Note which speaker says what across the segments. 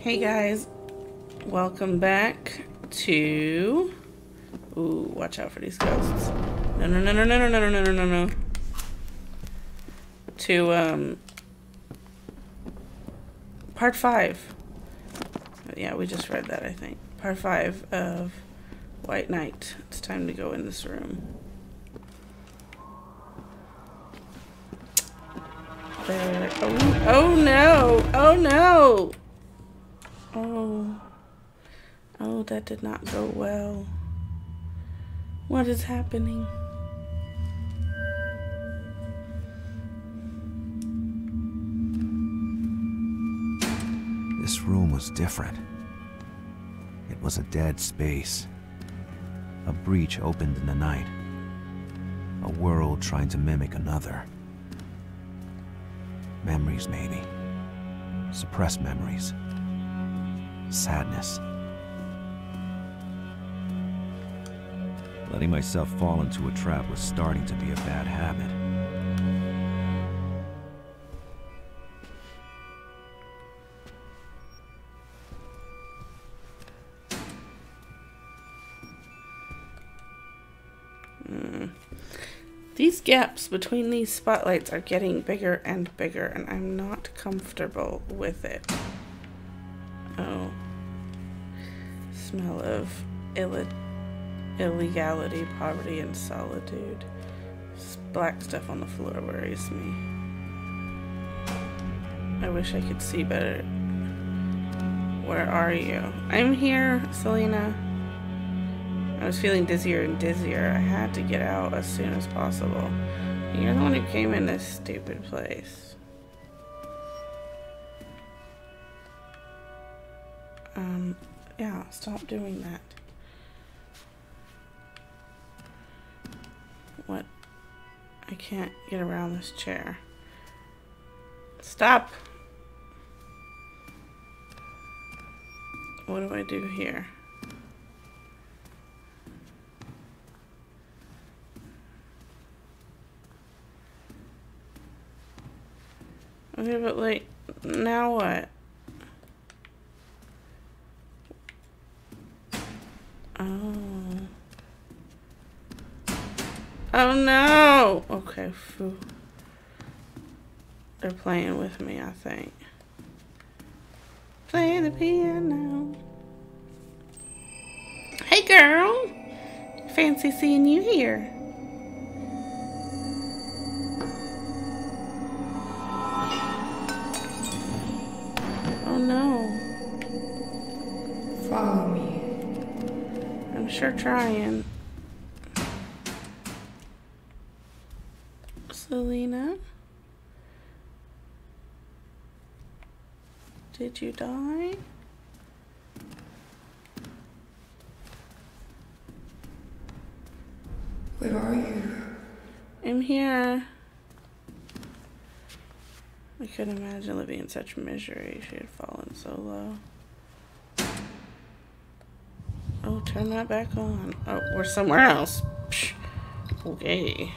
Speaker 1: Hey guys, welcome back to... Ooh, watch out for these ghosts. No, no, no, no, no, no, no, no, no, no, no. To, part 5. Yeah, we just read that, I think. Part 5 of White Knight. It's time to go in this room. There. Oh, oh no! Oh no! Oh, that did not go well. What is happening?
Speaker 2: This room was different. It was a dead space. A breach opened in the night. A world trying to mimic another. Memories, maybe. Suppressed memories. Sadness. Letting myself fall into a trap was starting to be a bad habit.
Speaker 1: These gaps between these spotlights are getting bigger and bigger, and I'm not comfortable with it. Oh. Smell of illegality, poverty, and solitude. This black stuff on the floor worries me. I wish I could see better. Where are you? I'm here, Selena. I was feeling dizzier and dizzier. I had to get out as soon as possible. You're the one who came in this stupid place. Yeah, stop doing that. What? I can't get around this chair. Stop! What do I do here? Okay, but like, now what? Oh. Oh no! Okay, phew. They're playing with me, I think. Play the piano. Hey girl! Fancy seeing you here. Oh no.
Speaker 3: Follow me.
Speaker 1: I'm sure trying. Selena? Did you die?
Speaker 3: Where are you?
Speaker 1: I'm here. I couldn't imagine living in such misery. She had fallen so low. Oh, turn that back on. Oh, we're somewhere else. Psh. Okay.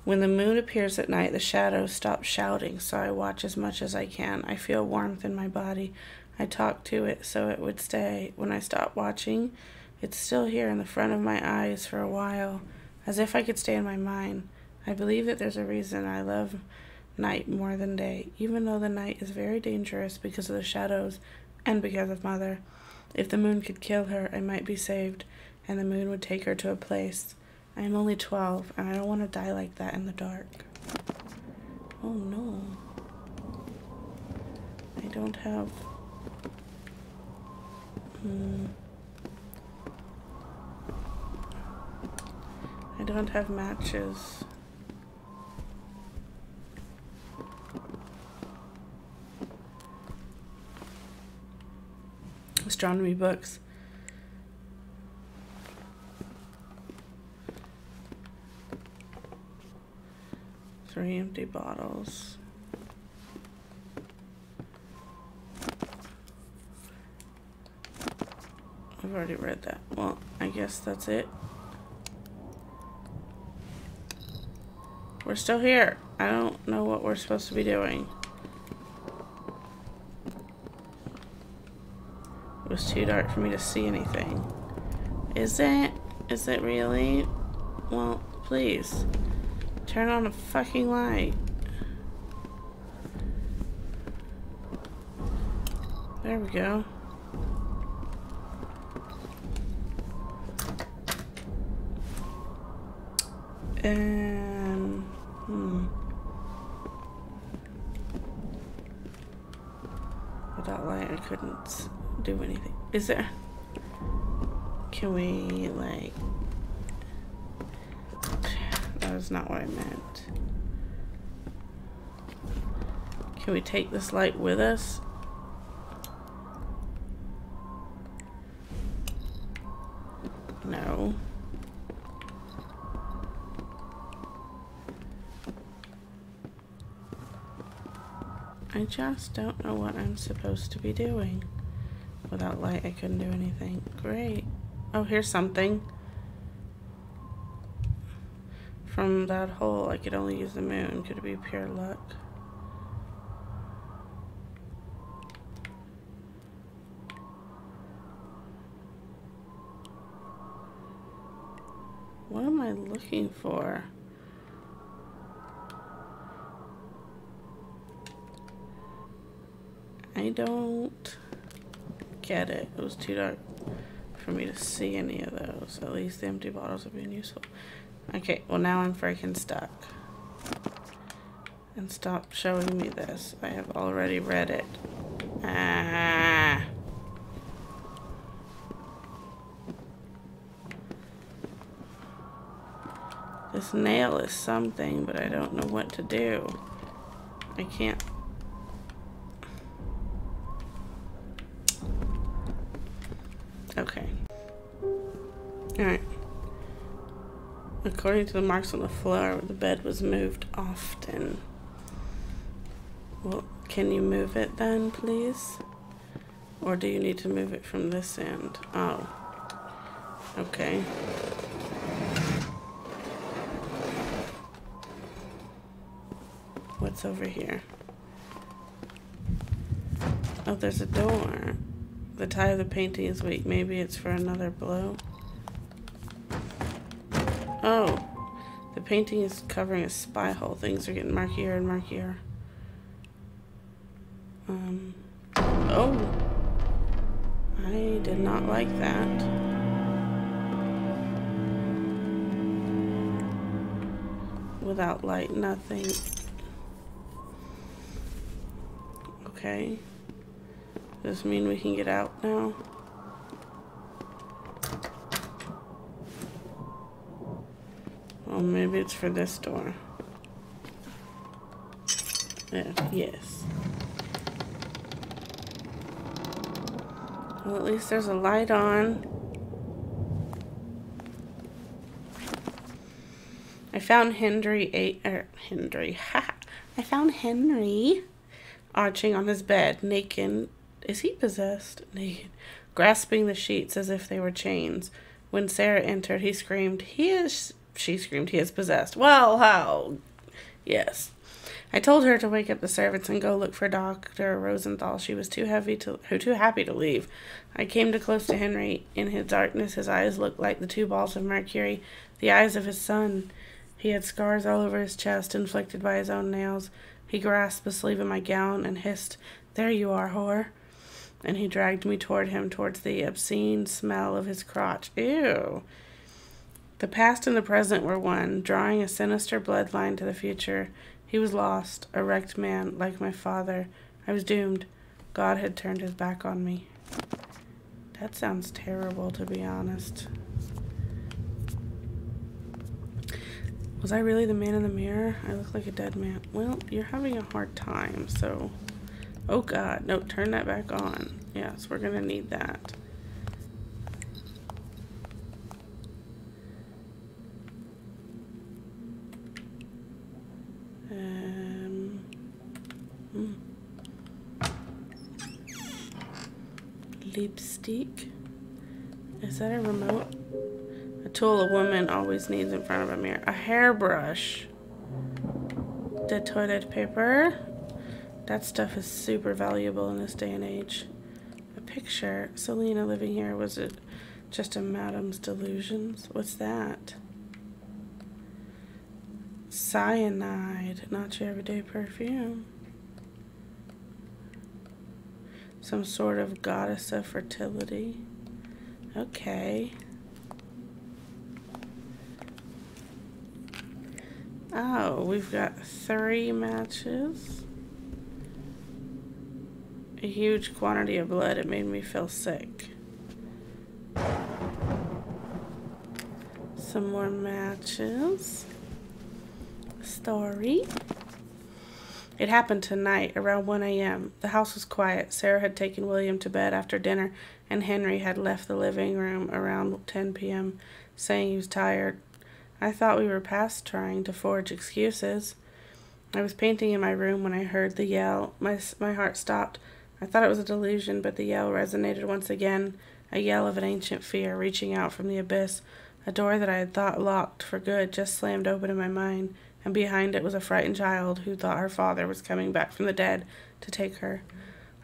Speaker 1: When the moon appears at night, the shadows stop shouting, so I watch as much as I can. I feel warmth in my body. I talk to it so it would stay. When I stop watching, it's still here in the front of my eyes for a while, as if I could stay in my mind. I believe that there's a reason I love night more than day, even though the night is very dangerous because of the shadows and because of Mother. If the moon could kill her, I might be saved, and the moon would take her to a place. I am only 12, and I don't want to die like that in the dark. Oh no. I don't have... I don't have matches. Astronomy books. 3 empty bottles. I've already read that. Well, I guess that's it. We're still here. I don't know what we're supposed to be doing. was too dark for me to see anything. Is it? Is it really? Well, please. Turn on a fucking light. There we go. And... Without light, I couldn't do anything. Is there... Can we, like... That was not what I meant. Can we take this light with us? No. I just don't know what I'm supposed to be doing. Without light, I couldn't do anything. Great. Oh, here's something. From that hole, I could only use the moon. Could it be pure luck? What am I looking for? I don't get it. It was too dark for me to see any of those. At least the empty bottles have been useful. Okay, well now I'm freaking stuck. And stop showing me this. I have already read it. Ah. This nail is something, but I don't know what to do. I can't. Okay. Alright. According to the marks on the floor, the bed was moved often. Well, can you move it then, please? Or do you need to move it from this end? Oh. Okay. What's over here? Oh, there's a door. The tie of the painting is weak. Maybe it's for another blow. Oh. The painting is covering a spy hole. Things are getting murkier and murkier. Oh. I did not like that. Without light, nothing. Okay. Does this mean we can get out now? Well, maybe it's for this door. Yes. Well, at least there's a light on. I found Henry I found Henry arching on his bed, naked. Is he possessed? Naked, grasping the sheets as if they were chains. When Sarah entered, she screamed, he is possessed. Well, how? Yes. I told her to wake up the servants and go look for Dr. Rosenthal. She was too happy to leave. I came too close to Henry. In his darkness, his eyes looked like the two balls of mercury, the eyes of his son. He had scars all over his chest, inflicted by his own nails. He grasped the sleeve of my gown and hissed, "There you are, whore." And he dragged me toward him, towards the obscene smell of his crotch. Ew. The past and the present were one, drawing a sinister bloodline to the future. He was lost, a wrecked man, like my father. I was doomed. God had turned his back on me. That sounds terrible, to be honest. Was I really the man in the mirror? I look like a dead man. Well, you're having a hard time, so... Oh, God. No, turn that back on. Yes, we're gonna need that. Lipstick. Is that a remote? A tool a woman always needs in front of a mirror. A hairbrush. The toilet paper. That stuff is super valuable in this day and age. A picture. Selena living here. Was it just a madam's delusions? What's that? Cyanide. Not your everyday perfume. Some sort of goddess of fertility. Okay. Oh, we've got 3 matches. A huge quantity of blood. It made me feel sick. Some more matches. Story. It happened tonight around 1 a.m. The house was quiet. Sarah had taken William to bed after dinner, and Henry had left the living room around 10 p.m., saying he was tired. I thought we were past trying to forge excuses. I was painting in my room when I heard the yell. My heart stopped. I thought it was a delusion, but the yell resonated once again, a yell of an ancient fear reaching out from the abyss. A door that I had thought locked for good just slammed open in my mind, and behind it was a frightened child who thought her father was coming back from the dead to take her.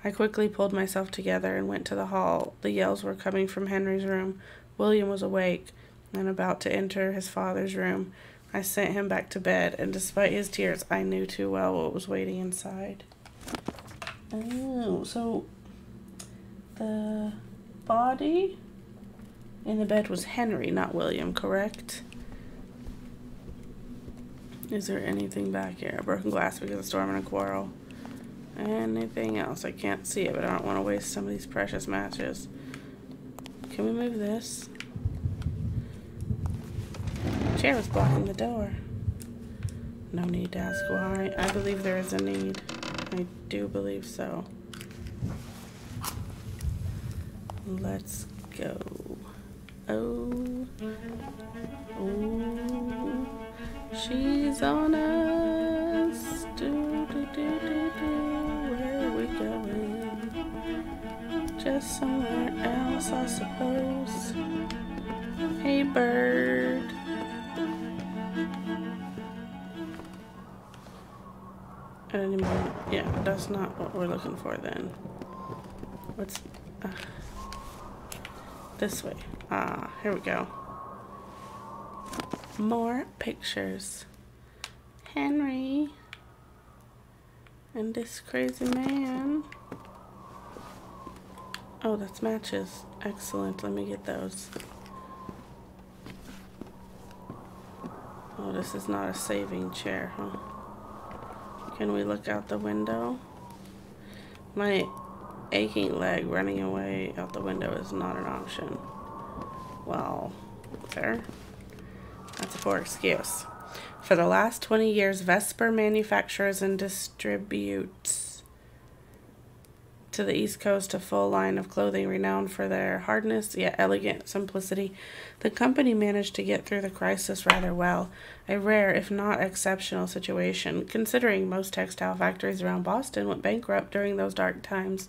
Speaker 1: I quickly pulled myself together and went to the hall. The yells were coming from Henry's room. William was awake and about to enter his father's room. I sent him back to bed, and despite his tears, I knew too well what was waiting inside. Oh, so the body in the bed was Henry, not William, correct? Is there anything back here? A broken glass because of a storm and a quarrel. Anything else? I can't see it, but I don't want to waste some of these precious matches. Can we move this? The chair was blocking the door. No need to ask why. I believe there is a need. I do believe so. Let's go. Oh. Oh. She's on us. Do, do, do, do, do. Where are we going? Just somewhere else, I suppose. Hey, bird. At any moment. Yeah, that's not what we're looking for then. What's... this way. Here we go. More pictures. Henry. And this crazy man. Oh, that's matches. Excellent. Let me get those. Oh, this is not a saving chair, huh? Can we look out the window? My aching leg running away out the window is not an option. Well, there. That's a poor excuse. For the last 20 years, Vesper manufactures and distributes to the East Coast a full line of clothing renowned for their hardness yet elegant simplicity. The company managed to get through the crisis rather well, a rare if not exceptional situation, considering most textile factories around Boston went bankrupt during those dark times.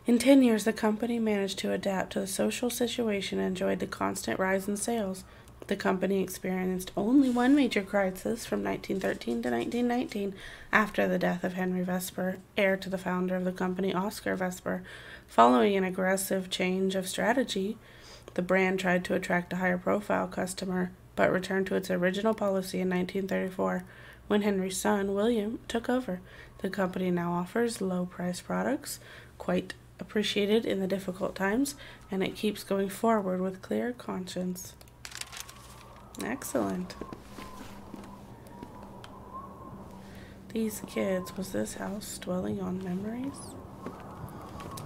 Speaker 1: In 10 years, the company managed to adapt to the social situation and enjoyed the constant rise in sales. The company experienced only one major crisis from 1913 to 1919 after the death of Henry Vesper, heir to the founder of the company, Oscar Vesper. Following an aggressive change of strategy, the brand tried to attract a higher profile customer, but returned to its original policy in 1934 when Henry's son, William, took over. The company now offers low-priced products, quite appreciated in the difficult times, and it keeps going forward with clear conscience. Excellent. These kids, was this house dwelling on memories?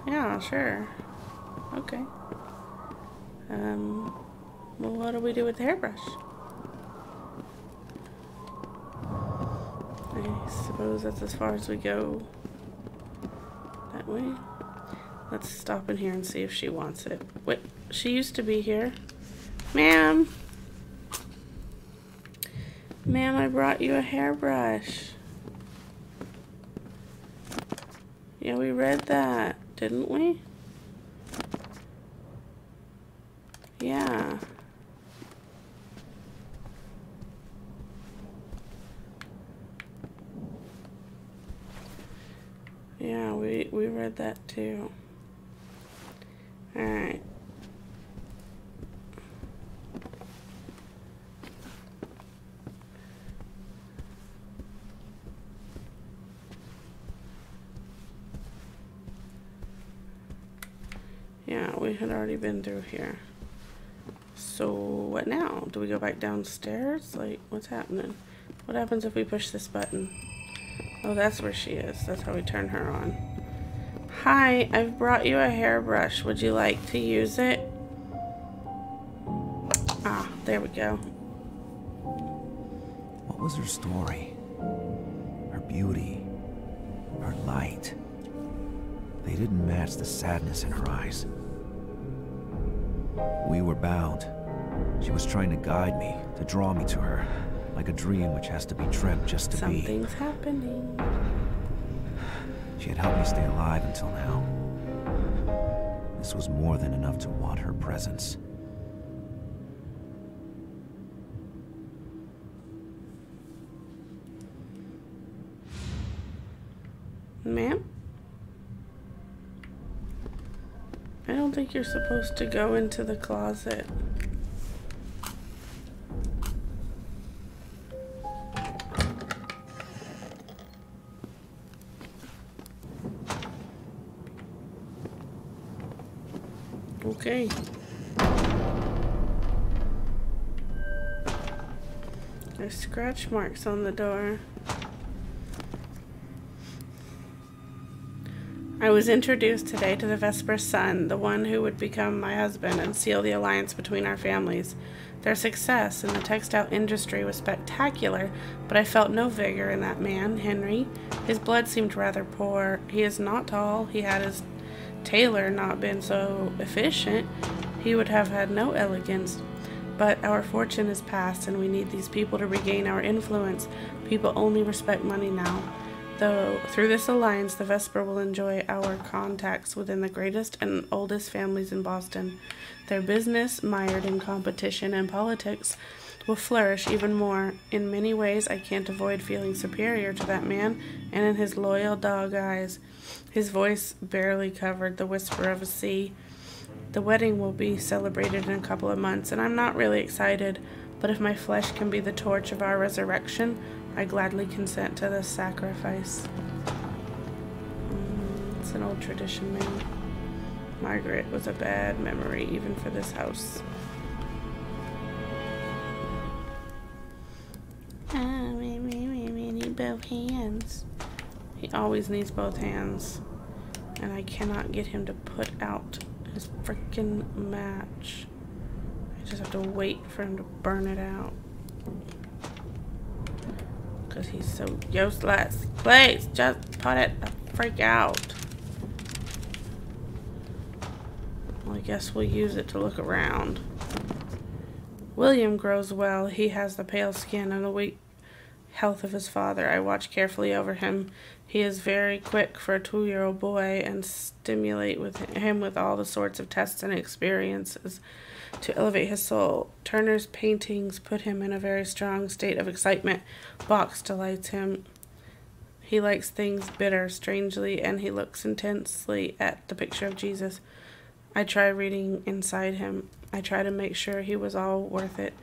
Speaker 1: Yeah, sure. Okay. Well, what do we do with the hairbrush? I suppose that's as far as we go. That way. Let's stop in here and see if she wants it. Wait, she used to be here. Ma'am! Ma'am, I brought you a hairbrush. Yeah, we read that, didn't we? Yeah. Yeah, we read that too. we had already been through here. So what now? Do we go back downstairs? Like, what's happening? What happens if we push this button? Oh, that's where she is. That's how we turn her on. Hi, I've brought you a hairbrush. Would you like to use it? Ah, there we go.
Speaker 2: What was her story? Her beauty, her light. They didn't match the sadness in her eyes. We were bound. She was trying to guide me, to draw me to her, like a dream which has to be dreamt just to be.
Speaker 1: Something's happening.
Speaker 2: She had helped me stay alive until now. This was more than enough to want her presence.
Speaker 1: Ma'am? I don't think you're supposed to go into the closet. Okay. There's scratch marks on the door. I was introduced today to the Vesper son, the one who would become my husband and seal the alliance between our families. Their success in the textile industry was spectacular, but I felt no vigor in that man, Henry. His blood seemed rather poor. He is not tall. He had his tailor not been so efficient, he would have had no elegance. But our fortune is past, and we need these people to regain our influence. People only respect money now. Though through this alliance, the Vesper will enjoy our contacts within the greatest and oldest families in Boston. Their business, mired in competition and politics, will flourish even more. In many ways, I can't avoid feeling superior to that man, and in his loyal dog eyes. His voice barely covered the whisper of a sea. The wedding will be celebrated in a couple of months, and I'm not really excited, but if my flesh can be the torch of our resurrection, I gladly consent to this sacrifice. It's an old tradition, man. Margaret was a bad memory, even for this house. We need both hands. He always needs both hands. And I cannot get him to put out his freaking match. I just have to wait for him to burn it out. Because he's so useless. Please, just put it the freak out. Well, I guess we'll use it to look around. William grows well. He has the pale skin and the weak health of his father. I watch carefully over him. He is very quick for a 2-year-old boy and stimulate him with all the sorts of tests and experiences to elevate his soul. Turner's paintings put him in a very strong state of excitement. Bach delights him. He likes things bitter, strangely, and he looks intensely at the picture of Jesus. I try reading inside him. I try to make sure he was all worth it.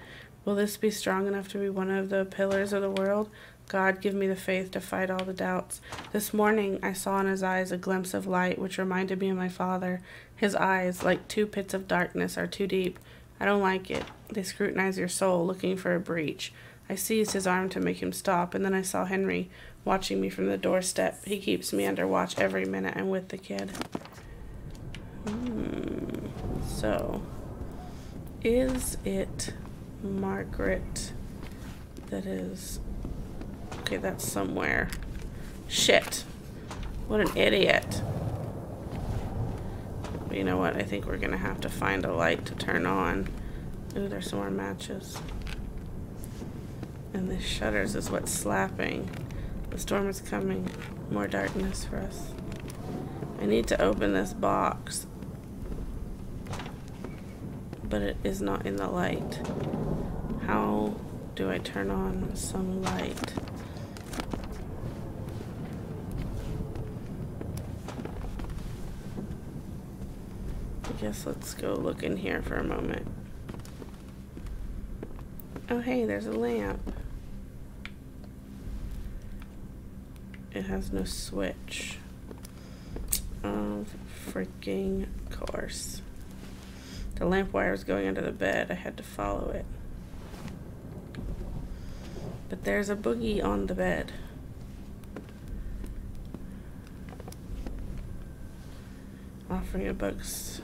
Speaker 1: Will this be strong enough to be one of the pillars of the world? God, give me the faith to fight all the doubts. This morning I saw in his eyes a glimpse of light which reminded me of my father. His eyes, like 2 pits of darkness, are too deep. I don't like it. They scrutinize your soul, looking for a breach. I seized his arm to make him stop, and then I saw Henry watching me from the doorstep. He keeps me under watch every minute I'm with the kid. So, is it Margaret that is... Okay, that's somewhere. Shit. What an idiot. But you know what? I think we're going to have to find a light to turn on. Ooh, there's some more matches. And the shutters is what's slapping. The storm is coming. More darkness for us. I need to open this box. But it is not in the light. How do I turn on some light? I guess let's go look in here for a moment. Oh hey, there's a lamp. It has no switch. Of freaking course. The lamp wire was going under the bed. I had to follow it. But there's a boogie on the bed. Offering a books.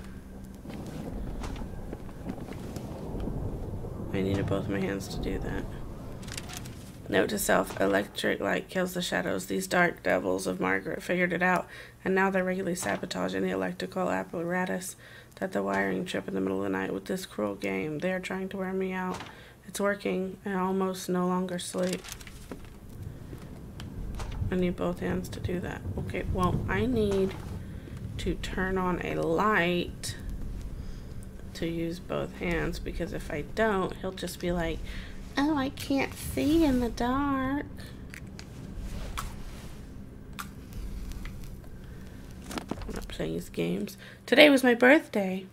Speaker 1: I needed both my hands to do that. Note to self, electric light kills the shadows. These dark devils of Margaret figured it out, and now they're regularly sabotaging the electrical apparatus that the wiring trip in the middle of the night with this cruel game. They are trying to wear me out. It's working. I almost no longer sleep. I need both hands to do that. Okay, well, I need to turn on a light to use both hands, because if I don't, he'll just be like, oh, I can't see in the dark. I'm not playing his games. Today was my birthday.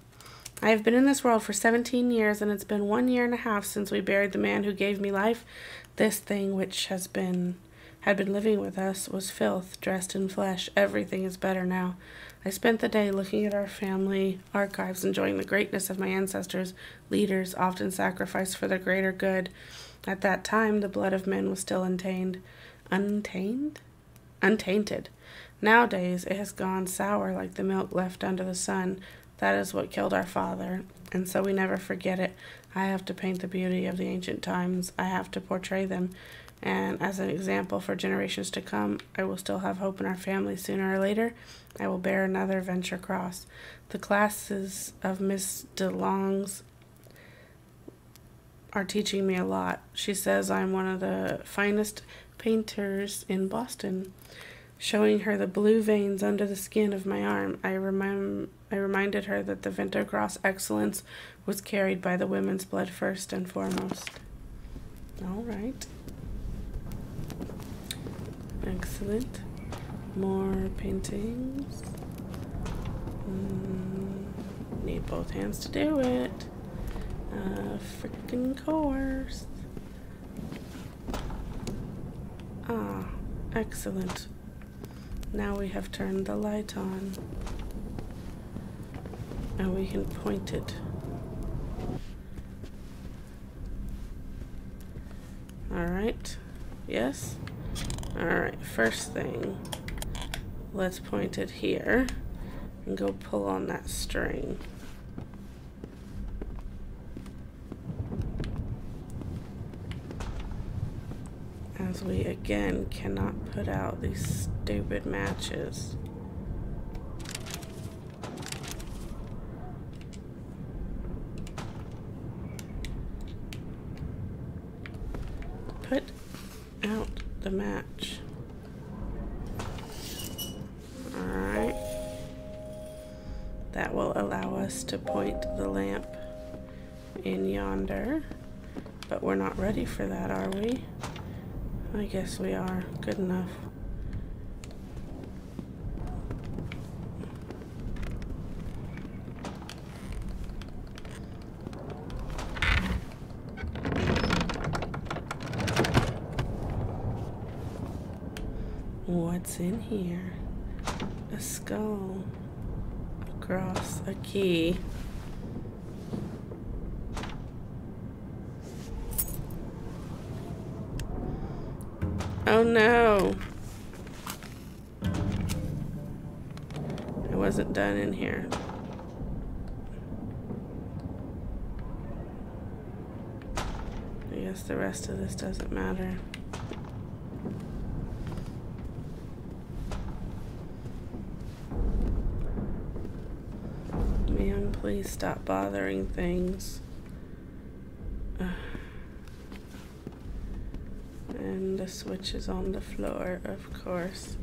Speaker 1: I have been in this world for 17 years, and it's been 1.5 years since we buried the man who gave me life. This thing which had been living with us was filth, dressed in flesh. Everything is better now. I spent the day looking at our family archives, enjoying the greatness of my ancestors, leaders, often sacrificed for the greater good. At that time, the blood of men was still untainted. Nowadays, it has gone sour like the milk left under the sun. That is what killed our father, and so we never forget it. I have to paint the beauty of the ancient times. I have to portray them, and as an example for generations to come, I will still have hope in our family. Sooner or later, I will bear another venture cross. The classes of Miss DeLong's are teaching me a lot. She says I'm one of the finest painters in Boston. Showing her the blue veins under the skin of my arm, I reminded her that the Vintercross excellence was carried by the women's blood first and foremost. All right. Excellent. More paintings. Need both hands to do it. Freaking course. Ah, excellent. Now we have turned the light on, and we can point it. Alright, yes? Alright, first thing, let's point it here and go pull on that string. As we again cannot put out these stupid matches. Put out the match. Alright. That will allow us to point the lamp in yonder. But we're not ready for that, are we? I guess we are. Good enough. What's in here? A skull. A cross. A key. Oh no! I wasn't done in here. I guess the rest of this doesn't matter. Man, please stop bothering things. And the switch is on the floor, of course.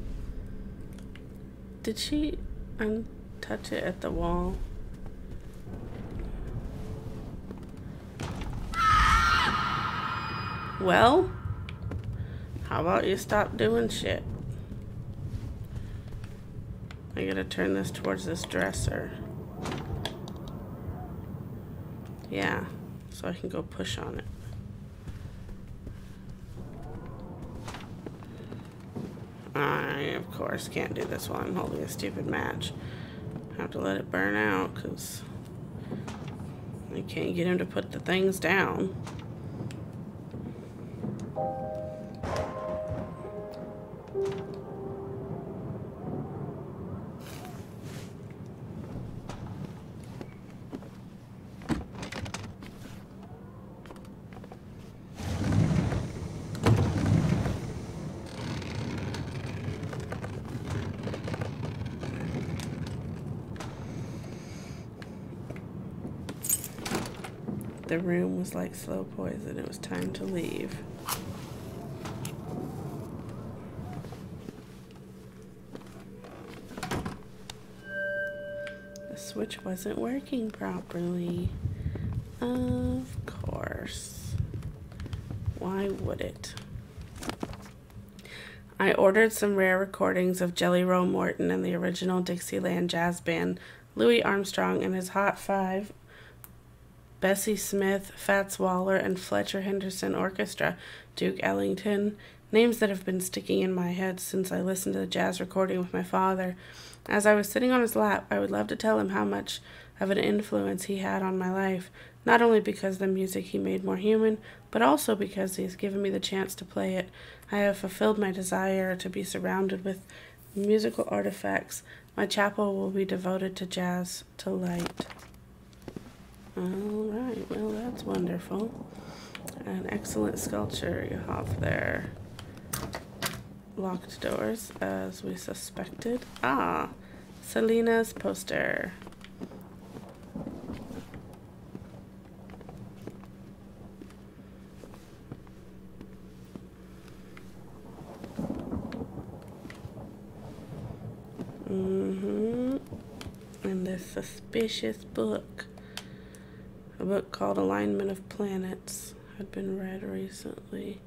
Speaker 1: Did she untouch it at the wall? Well, how about you stop doing shit? I gotta turn this towards this dresser. Yeah, so I can go push on it. I, of course, can't do this while I'm holding a stupid match. I have to let it burn out, because can't get him to put the things down. The room was like slow poison. It was time to leave. The switch wasn't working properly. Of course. Why would it? I ordered some rare recordings of Jelly Roll Morton and the original Dixieland Jazz Band, Louis Armstrong and his Hot Five, Bessie Smith, Fats Waller, and Fletcher Henderson Orchestra, Duke Ellington, names that have been sticking in my head since I listened to the jazz recording with my father. As I was sitting on his lap, I would love to tell him how much of an influence he had on my life, not only because the music he made more human, but also because he has given me the chance to play it. I have fulfilled my desire to be surrounded with musical artifacts. My chapel will be devoted to jazz, to light. Alright, well that's wonderful. An excellent sculpture you have there. Locked doors, as we suspected. Ah, Selena's poster. And this suspicious book. A book called Alignment of Planets had been read recently.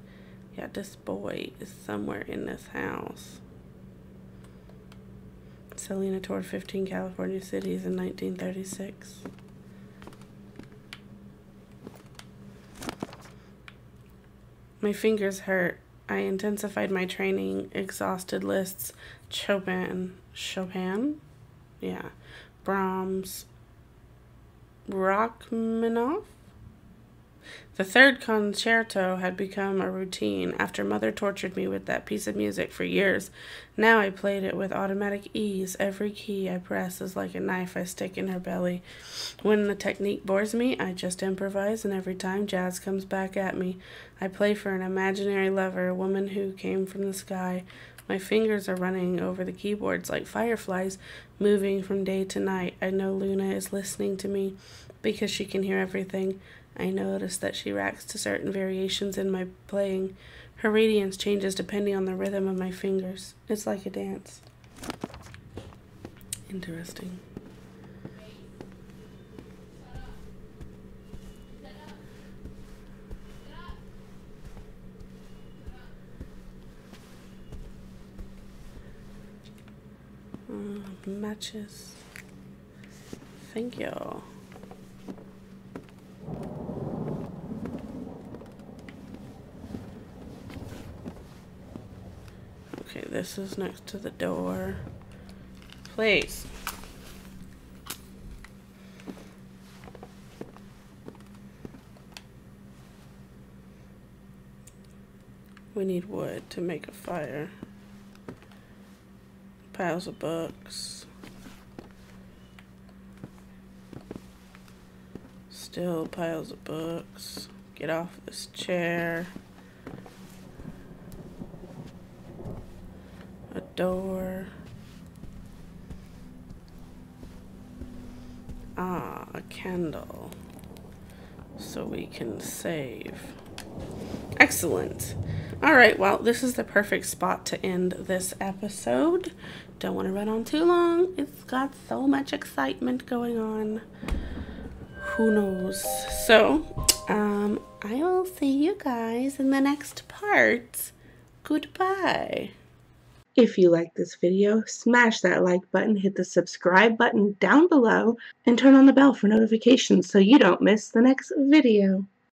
Speaker 1: Yeah, this boy is somewhere in this house. Selena toured 15 California cities in 1936. My fingers hurt. I intensified my training, exhausted lists, Chopin? Yeah. Brahms, Rachmaninoff? The third concerto had become a routine after Mother tortured me with that piece of music for years. Now I played it with automatic ease. Every key I press is like a knife I stick in her belly. When the technique bores me, I just improvise, and every time jazz comes back at me, I play for an imaginary lover, a woman who came from the sky. My fingers are running over the keyboards like fireflies, moving from day to night. I know Luna is listening to me because she can hear everything. I notice that she reacts to certain variations in my playing. Her radiance changes depending on the rhythm of my fingers. It's like a dance. Interesting. Matches. Thank you. Okay, this is next to the door. Please. We need wood to make a fire. Piles of books. Still piles of books. Get off this chair. A door. Ah, a candle. So we can save. Excellent. Alright, well, this is the perfect spot to end this episode. Don't want to run on too long. It's got so much excitement going on. Who knows? So, I will see you guys in the next part. Goodbye. If you like this video, smash that like button, hit the subscribe button down below, and turn on the bell for notifications so you don't miss the next video.